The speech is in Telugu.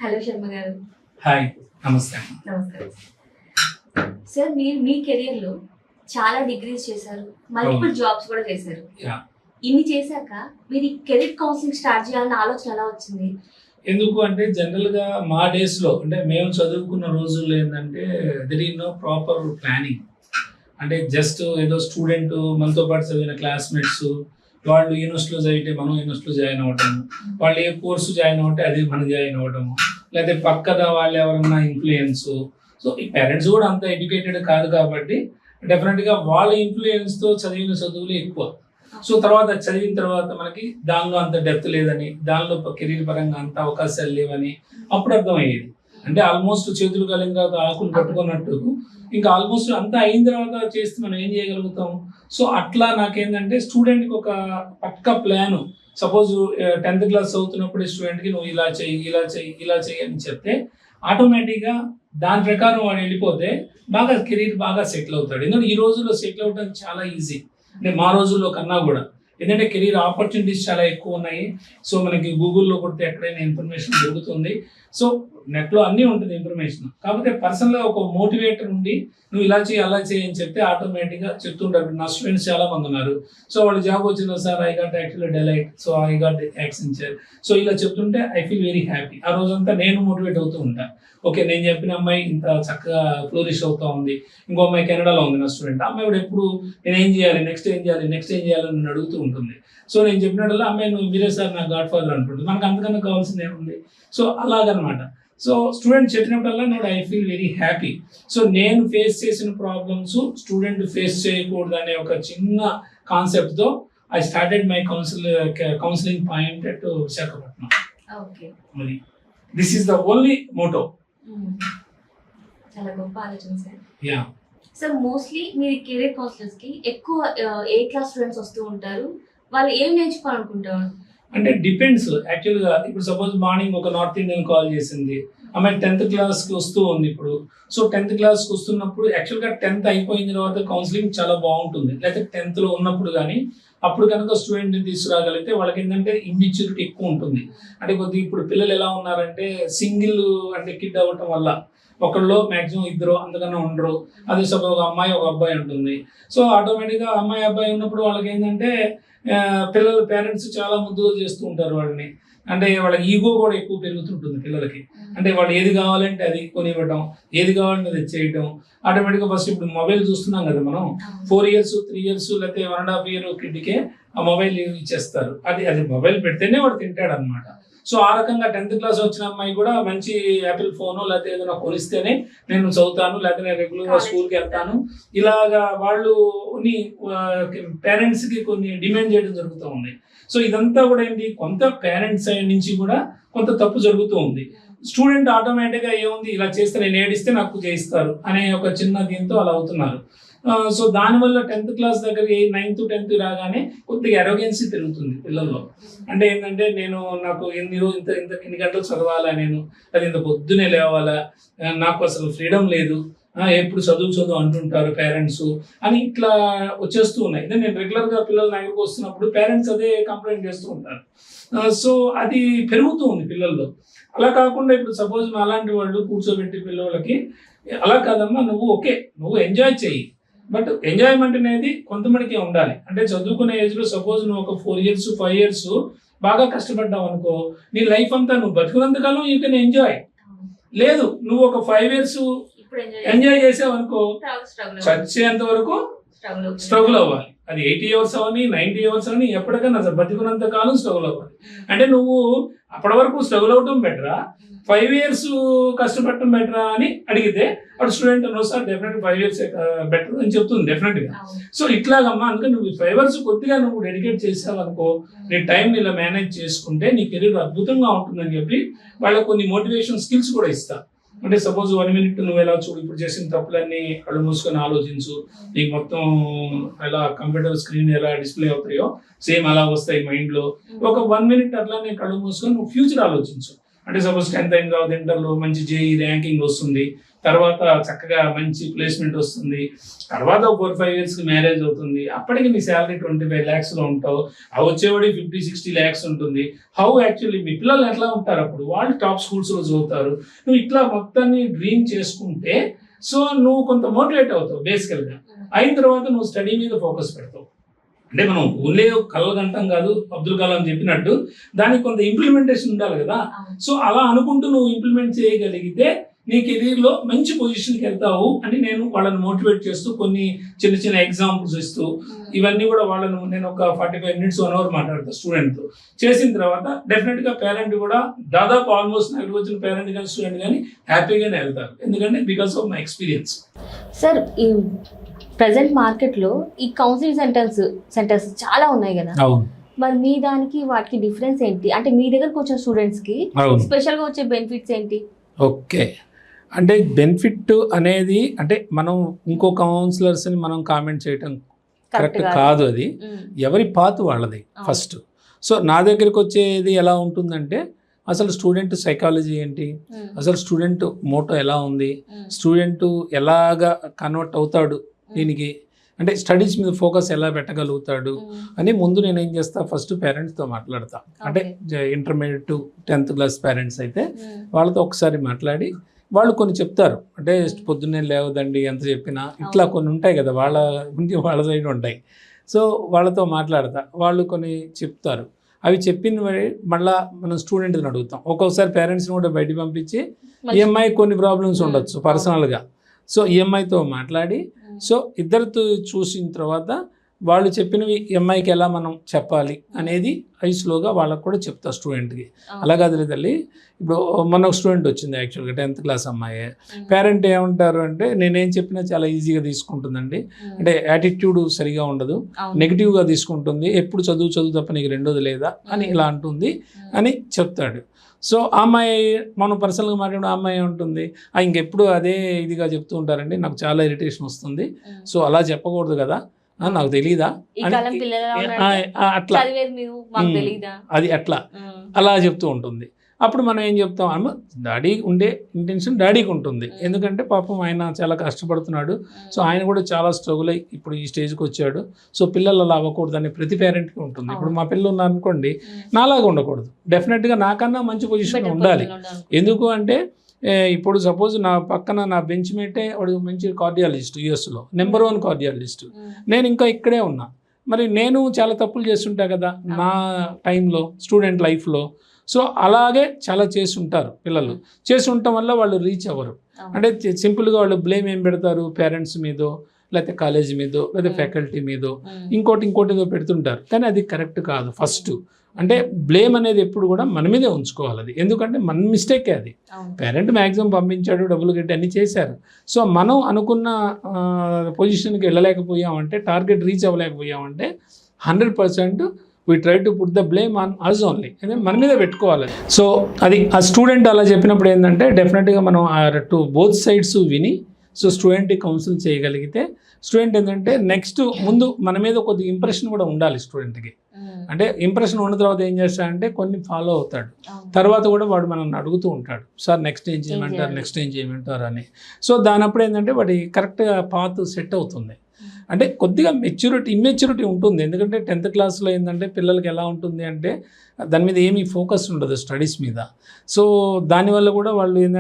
హలో శర్మ గారు. హాయ్, నమస్తే. నమస్కారం సార్. మీరు మీ కెరియర్ లో చాలా డిగ్రీస్ చేశారు, మల్టిపుల్ జాబ్స్ కూడా చేశారు. ఇన్ని చేశాక మీరు కెరీర్ కౌన్సిలింగ్ స్టార్ట్ చేయాలన్న ఆలోచన ఎలా వచ్చింది? ఎందుకు అంటే జనరల్ గా మా డేస్ లో అంటే మేము చదువుకున్న రోజుల్లో ఏంటంటే there is no proper planning. అంటే జస్ట్ ఏదో స్టూడెంట్ మనతో పాటు చదివిన క్లాస్మేట్స్ వాళ్ళు యూనివర్సిటీలో చదివితే మనం యూనివర్సిటీలో జాయిన్ అవ్వటము, వాళ్ళు ఏ కోర్సు జాయిన్ అవ్వటే అది మనం జాయిన్ అవ్వటము, లేకపోతే పక్కన వాళ్ళు ఎవరన్నా ఇన్ఫ్లుయెన్స్. సో ఈ పేరెంట్స్ కూడా అంత ఎడ్యుకేటెడ్ కాదు కాబట్టి డెఫినెట్గా వాళ్ళ ఇన్ఫ్లుయెన్స్తో చదివిన చదువులు ఎక్కువ. సో తర్వాత చదివిన తర్వాత మనకి దానిలో అంత డెప్త్ లేదని, దానిలో కెరీర్ పరంగా అంత అవకాశాలు లేవని అప్పుడు అర్థమయ్యేది. అంటే ఆల్మోస్ట్ చేతులు కలిగిన తర్వాత ఆకులు పట్టుకున్నట్టు ఇంకా ఆల్మోస్ట్ అంతా అయిన తర్వాత చేస్తే మనం ఏం చేయగలుగుతాం. సో అట్లా నాకేంటంటే స్టూడెంట్కి ఒక పక్కా ప్లాను. సపోజ్ 10th క్లాస్ చదువుతున్నప్పుడు స్టూడెంట్కి నువ్వు ఇలా చెయ్యి ఇలా చెయ్యి ఇలా చెయ్యి అని చెప్తే ఆటోమేటిక్గా దాని ప్రకారం వాడు వెళ్ళిపోతే బాగా కెరీర్ బాగా సెటిల్ అవుతాడు. ఎందుకంటే ఈ రోజుల్లో సెటిల్ అవడం చాలా ఈజీ, అంటే మా రోజుల్లో కన్నా కూడా. ఎందుకంటే కెరీర్ ఆపర్చునిటీస్ చాలా ఎక్కువ ఉన్నాయి. సో మనకి గూగుల్లో కొడితే ఎక్కడైనా ఇన్ఫర్మేషన్ దొరుకుతుంది. సో నెట్లో అన్నీ ఉంటుంది ఇన్ఫర్మేషన్. కాకపోతే పర్సనల్గా ఒక మోటివేటర్ ఉండి నువ్వు ఇలా చేయి అలా చేయి అని చెప్తే ఆటోమేటిక్గా చెప్తుంటారు. నా స్టూడెంట్స్ చాలా మంది ఉన్నారు. సో వాళ్ళు జాబ్ వచ్చిన sir I got actually Delight, so I got Accenture, so ఇలా చెప్తుంటే ఐ ఫీల్ వెరీ హ్యాపీ. ఆ రోజంతా నేను మోటివేట్ అవుతూ ఉంటాను. ఓకే, నేను చెప్పిన అమ్మాయి ఇంత చక్కగా ఫ్లోరిష్ అవుతా ఉంది, ఇంకో అమ్మాయి కెనడాలో ఉంది నా స్టూడెంట్. అమ్మాయి కూడా ఎప్పుడు నేను ఏం చేయాలి, నెక్స్ట్ ఏం చేయాలి, నెక్స్ట్ ఏం చేయాలని నన్ను అడుగుతూ ఉంటుంది. సో నేను చెప్పినట్టు అమ్మాయి నువ్వు మీరే సార్ నా గాడ్ ఫాదర్ అనుకుంటుంది. మనకు అంతకన్నా కావాల్సింది ఏముంది. సో అలాగనమాట. సో స్టూడెంట్ చెప్పినప్పుడల్లా నేను I feel very happy. So నేను ఫేస్ చేసిన ప్రాబ్లమ్స్ స్టూడెంట్ ఫేస్ చేయకూడదు అనే ఒక చిన్న కాన్సెప్ట్తో I started my counselling point at Visakhapatnam. మరి this is the only motto. చాలా గొప్ప ఆలోచన సార్. యా సార్, మోస్ట్లీ మీరు కెరీర్ కౌన్సిలర్స్ కి ఎక్కువ ఏ క్లాస్ స్టూడెంట్స్ వస్తూ ఉంటారు? వాళ్ళు ఏం నేర్చుకోవాలనుకుంటారు? అంటే డిపెండ్స్ యాక్చువల్గా. ఇప్పుడు సపోజ్ మార్నింగ్ ఒక నార్త్ ఇండియన్ కాల్ చేసింది, ఆమె 10th క్లాస్కి వస్తూ ఉంది ఇప్పుడు. సో 10th క్లాస్కి వస్తున్నప్పుడు యాక్చువల్గా 10th అయిపోయిన తర్వాత కౌన్సిలింగ్ చాలా బాగుంటుంది. లేకపోతే 10th ఉన్నప్పుడు కానీ అప్పుడు కనుక స్టూడెంట్ని తీసుకురాగలిగితే వాళ్ళకి ఏంటంటే ఇమ్మెచ్యూరిటీ ఎక్కువ ఉంటుంది. అంటే కొద్దిగా ఇప్పుడు పిల్లలు ఎలా ఉన్నారంటే సింగిల్ అంటే కిడ్ అవ్వటం వల్ల ఒకళ్ళు మ్యాక్సిమం ఇద్దరు అంతకన్నా ఉండరు. అదే సపోజ్ ఒక అమ్మాయి ఒక అబ్బాయి ఉంటుంది. సో ఆటోమేటిక్గా అమ్మాయి అబ్బాయి ఉన్నప్పుడు వాళ్ళకి ఏంటంటే పిల్లల పేరెంట్స్ చాలా ముద్దుగా చేస్తూ ఉంటారు వాళ్ళని. అంటే వాళ్ళ ఈగో కూడా ఎక్కువ పెరుగుతుంటుంది పిల్లలకి. అంటే వాళ్ళు ఏది కావాలంటే అది కొనివ్వటం, ఏది కావాలంటే అది చేయటం. ఆటోమేటిక్గా ఫస్ట్ ఇప్పుడు మొబైల్ చూస్తున్నాం కదా మనం, 4 years 3 years లేకపోతే 1.5 year కిడ్కే ఆ మొబైల్ ఇచ్చేస్తారు. అది మొబైల్ పెడితేనే వాడు తింటాడు అనమాట. సో ఆ రకంగా 10th క్లాస్ వచ్చిన అమ్మాయి కూడా మంచి యాపిల్ ఫోను లేకపోతే ఏదైనా కొనిస్తేనే నేను చదువుతాను, లేకపోతే నేను రెగ్యులర్గా స్కూల్కి వెళ్తాను. ఇలాగా వాళ్ళు పేరెంట్స్కి కొన్ని డిమాండ్ చేయడం జరుగుతూ ఉంది. సో ఇదంతా కూడా ఏంటి, కొంత పేరెంట్స్ సైడ్ నుంచి కూడా కొంత తప్పు జరుగుతూ ఉంది. స్టూడెంట్ ఆటోమేటిక్గా ఏముంది, ఇలా చేస్తే నేను ఏడిస్తే నాకు చేయిస్తారు అనే ఒక చిన్న దీంతో అలా అవుతున్నారు. సో దానివల్ల 10th క్లాస్ దగ్గరికి 9th 10th రాగానే కొద్దిగా అరోగెన్సీ పెరుగుతుంది పిల్లల్లో. అంటే ఏంటంటే నాకు ఇన్ని గంటలు చదవాలా, నేను అది ఇంత పొద్దునే లేవాలా, నాకు అసలు ఫ్రీడమ్ లేదు, ఎప్పుడు చదువు అంటుంటారు పేరెంట్స్ అని ఇట్లా వచ్చేస్తూ ఉన్నాయి. నేను రెగ్యులర్గా పిల్లలు దగ్గరకు వస్తున్నప్పుడు పేరెంట్స్ అదే కంప్లైంట్ చేస్తూ ఉంటారు. సో అది పెరుగుతూ ఉంది పిల్లల్లో. అలా కాకుండా ఇప్పుడు సపోజ్ అలాంటి వాళ్ళు కూర్చోబెట్టి పిల్లలకి అలా కాదమ్మా, నువ్వు ఎంజాయ్ చెయ్యి, బట్ ఎంజాయ్మెంట్ అనేది కొంతమందికే ఉండాలి. అంటే చదువుకునే ఏజ్లో సపోజ్ నువ్వు ఒక 4 years 5 years బాగా కష్టపడ్డావు అనుకో, నీ లైఫ్ అంతా నువ్వు బతుకున్నంతకాలం యూ కెన్ ఎంజాయ్. లేదు నువ్వు ఒక 5 years ఎంజాయ్ చేసావు అనుకో, చచ్చేంత వరకు స్ట్రగుల్ అవ్వాలి. అది 80 years అవని 90 years అవని ఎప్పటికైనా బతికున్నంత కాలం స్ట్రగుల్ అవ్వాలి. అంటే నువ్వు అప్పటి వరకు స్ట్రగుల్ అవటం బెటరా, 5 years కష్టపడటం బెటరా అని అడిగితే అప్పుడు స్టూడెంట్ సార్ డెఫినెట్గా 5 years బెటర్ అని చెప్తుంది డెఫినెట్గా. సో ఇట్లాగమ్మా, అందుకని నువ్వు 5 years కొద్దిగా నువ్వు డెడికేట్ చేసావు అనుకో, నీ టైం ఇలా మేనేజ్ చేసుకుంటే నీ కెరీర్ అద్భుతంగా ఉంటుందని చెప్పి వాళ్ళకి కొన్ని మోటివేషన్ స్కిల్స్ కూడా ఇస్తా. అంటే సపోజ్ 1 minute నువ్వు ఎలా చూడు, ఇప్పుడు చేసిన తప్పులన్నీ కళ్ళు మూసుకొని ఆలోచించు, నీకు మొత్తం ఎలా కంప్యూటర్ స్క్రీన్ ఎలా డిస్ప్లే అవుతాయో సేమ్ అలా వస్తాయి మైండ్లో. ఒక 1 minute అట్లానే కళ్ళు మూసుకొని నువ్వు ఫ్యూచర్ ఆలోచించు. అంటే సపోజ్ 10th అయిన తర్వాత ఇంటర్లో మంచి జేఈ ర్యాంకింగ్ వస్తుంది, తర్వాత చక్కగా మంచి ప్లేస్మెంట్ వస్తుంది, తర్వాత 4-5 yearsకి మ్యారేజ్ అవుతుంది, అప్పటికి మీ శాలరీ 25 lakhsలో ఉంటావు, ఆ వచ్చేవాడి 50-60 lakhs ఉంటుంది. హౌ యాక్చువల్లీ మీ పిల్లలు ఎట్లా ఉంటారు, అప్పుడు వాళ్ళు టాప్ స్కూల్స్లో చదువుతారు, నువ్వు ఇట్లా మొత్తాన్ని డ్రీమ్ చేసుకుంటే సో నువ్వు కొంత మోటివేట్ అవుతావు బేసికల్గా. అయిన తర్వాత నువ్వు స్టడీ మీద ఫోకస్ పెడతావు. అంటే మనం ఓన్లీ కళ్ళగంటం కాదు, అబ్దుల్ కలాం చెప్పినట్టు దానికి కొంత ఇంప్లిమెంటేషన్ ఉండాలి కదా. సో అలా అనుకుంటూ నువ్వు ఇంప్లిమెంట్ చేయగలిగితే నీ కెరీర్లో మంచి పొజిషన్కి వెళ్తావు అని నేను వాళ్ళని మోటివేట్ చేస్తూ కొన్ని చిన్న చిన్న ఎగ్జాంపుల్స్ ఇస్తూ ఇవన్నీ కూడా వాళ్ళను నేను ఒక 45 minutes 1 hour మాట్లాడతాను స్టూడెంట్తో. చేసిన తర్వాత డెఫినెట్గా పేరెంట్ కూడా దాదాపు ఆల్మోస్ట్ నాకు వచ్చిన పేరెంట్ కానీ స్టూడెంట్ కానీ హ్యాపీగానే వెళ్తారు, ఎందుకంటే because of my experience. Sir, ఈ ప్రజెంట్ మార్కెట్లో ఈ కౌన్సిలింగ్ సెంటర్స్ చాలా ఉన్నాయి కదా, అవును, మరి మీ దానికి వాటికి డిఫరెన్స్ ఏంటి? అంటే మీ దగ్గరకు వచ్చిన స్టూడెంట్స్కి స్పెషల్గా వచ్చే బెనిఫిట్స్ ఏంటి? ఓకే, అంటే బెనిఫిట్ అనేది అంటే మనం ఇంకో కౌన్సిలర్స్ని మనం కామెంట్ చేయటం కరెక్ట్ కాదు, అది ఎవరి పాత్ వాళ్ళది ఫస్ట్. సో నా దగ్గరికి వచ్చేది ఎలా ఉంటుందంటే అసలు స్టూడెంట్ సైకాలజీ ఏంటి, అసలు స్టూడెంట్ మోటో ఎలా ఉంది, స్టూడెంట్ ఎలాగా కన్వర్ట్ అవుతాడు దీనికి, అంటే స్టడీస్ మీద ఫోకస్ ఎలా పెట్టగలుగుతాడు అని ముందు నేను ఏం చేస్తా, ఫస్ట్ పేరెంట్స్తో మాట్లాడతా. అంటే intermediate to 10th class parents అయితే వాళ్ళతో ఒకసారి మాట్లాడి వాళ్ళు కొన్ని చెప్తారు. అంటే పొద్దున్నే లేవదండి ఎంత చెప్పినా, ఇట్లా కొన్ని ఉంటాయి కదా వాళ్ళ సైడ్ ఉంటాయి. సో వాళ్ళతో మాట్లాడతా, వాళ్ళు కొన్ని చెప్తారు. అవి చెప్పిన మళ్ళీ మనం స్టూడెంట్ని అడుగుతాం. ఒక్కొక్కసారి పేరెంట్స్ని కూడా బయటికి పంపించి ఈఎంఐ కొన్ని ప్రాబ్లమ్స్ ఉండొచ్చు పర్సనల్గా, సో ఈఎంఐతో మాట్లాడి సో ఇద్దరితో చూసిన తర్వాత వాళ్ళు చెప్పినవి ఈఎంఐకి ఎలా మనం చెప్పాలి అనేది స్లోగా వాళ్ళకు కూడా చెప్తా స్టూడెంట్కి. అలా కాదు తల్లి, ఇప్పుడు మొన్న ఒక స్టూడెంట్ వచ్చింది యాక్చువల్గా 10th class అమ్మాయి. పేరెంట్ ఏమంటారు అంటే నేనేం చెప్పినా చాలా ఈజీగా తీసుకుంటుందండి, అంటే యాటిట్యూడ్ సరిగా ఉండదు, నెగిటివ్గా తీసుకుంటుంది, ఎప్పుడు చదువు తప్ప నీకు రెండోది లేదా అని ఇలా అంటుంది అని చెప్తాడు. సో ఆ అమ్మాయి మనం పర్సనల్గా మాట్లాడే ఆ అమ్మాయి ఉంటుంది, ఇంకెప్పుడు అదే ఇదిగా చెప్తూ ఉంటారండి, నాకు చాలా ఇరిటేషన్ వస్తుంది, సో అలా చెప్పకూడదు కదా, నాకు తెలీదా అట్లా అది అట్లా అలా చెప్తూ ఉంటుంది. అప్పుడు మనం ఏం చెప్తాం, అమ్మ డాడీ ఉండే ఇంటెన్షన్ డాడీకి ఉంటుంది, ఎందుకంటే పాపం ఆయన చాలా కష్టపడుతున్నాడు, సో ఆయన కూడా చాలా స్ట్రగుల్ అయ్యి ఇప్పుడు ఈ స్టేజ్కి వచ్చాడు, సో పిల్లలు అలా అవ్వకూడదని ప్రతి పేరెంట్కి ఉంటుంది. ఇప్పుడు మా పిల్లలు ఉన్నారనుకోండి, నాలాగా ఉండకూడదు, డెఫినెట్గా నాకన్నా మంచి పొజిషన్ ఉండాలి. ఎందుకు అంటే ఇప్పుడు సపోజ్ నా పక్కన నా బెంచ్ మేటే వాడు మంచి కార్డియాలజిస్ట్, యూఎస్లో నెంబర్ 1 కార్డియాలజిస్ట్, నేను ఇంకా ఇక్కడే ఉన్నా, మరి నేను చాలా తప్పులు చేస్తుంటా కదా నా టైంలో స్టూడెంట్ లైఫ్లో. సో అలాగే చాలా చేసి ఉంటారు పిల్లలు, చేసి ఉండటం వల్ల వాళ్ళు రీచ్ అవ్వరు. అంటే సింపుల్గా వాళ్ళు బ్లేమ్ ఏం పెడతారు, పేరెంట్స్ మీదో లేకపోతే కాలేజీ మీదో లేకపోతే ఫ్యాకల్టీ మీదో ఇంకోటి ఏదో పెడుతుంటారు, కానీ అది కరెక్ట్ కాదు. ఫస్ట్ అంటే బ్లేమ్ అనేది ఎప్పుడు కూడా మన మీదే ఉంచుకోవాలి, అది ఎందుకంటే మన మిస్టేకే అది. పేరెంట్ మ్యాక్సిమం పంపించాడు, డబ్బులు కట్టి అన్నీ చేశారు, సో మనం అనుకున్న పొజిషన్కి వెళ్ళలేకపోయామంటే, టార్గెట్ రీచ్ అవ్వలేకపోయామంటే 100% we try to put the blame on us only, ఎందుకంటే మన మీద పెట్టుకోవాలి. సో అది ఆ స్టూడెంట్ అలా చెప్పినప్పుడు ఏంటంటే డెఫినెట్గా మనం టు బోత్ సైడ్స్ విని సో స్టూడెంట్కి కౌన్సిల్ చేయగలిగితే స్టూడెంట్ ఏంటంటే నెక్స్ట్ ముందు మన మీద కొద్ది ఇంప్రెషన్ కూడా ఉండాలి స్టూడెంట్కి. అంటే ఇంప్రెషన్ ఉన్న తర్వాత ఏం చేస్తాడంటే కొన్ని ఫాలో అవుతాడు, తర్వాత కూడా వాడు మనల్ని అడుగుతూ ఉంటాడు, సార్ నెక్స్ట్ ఏం చేయమంటారు అని. సో దానప్పుడు ఏంటంటే వాడి కరెక్ట్గా పాత్ సెట్ అవుతుంది. అంటే కొద్దిగా ఇమ్మెచ్యూరిటీ ఉంటుంది, ఎందుకంటే 10th classలో ఏంటంటే పిల్లలకి ఎలా ఉంటుంది అంటే దాని మీద ఏమీ ఫోకస్ ఉండదు స్టడీస్ మీద. సో దానివల్ల కూడా వాళ్ళు ఏంటంటే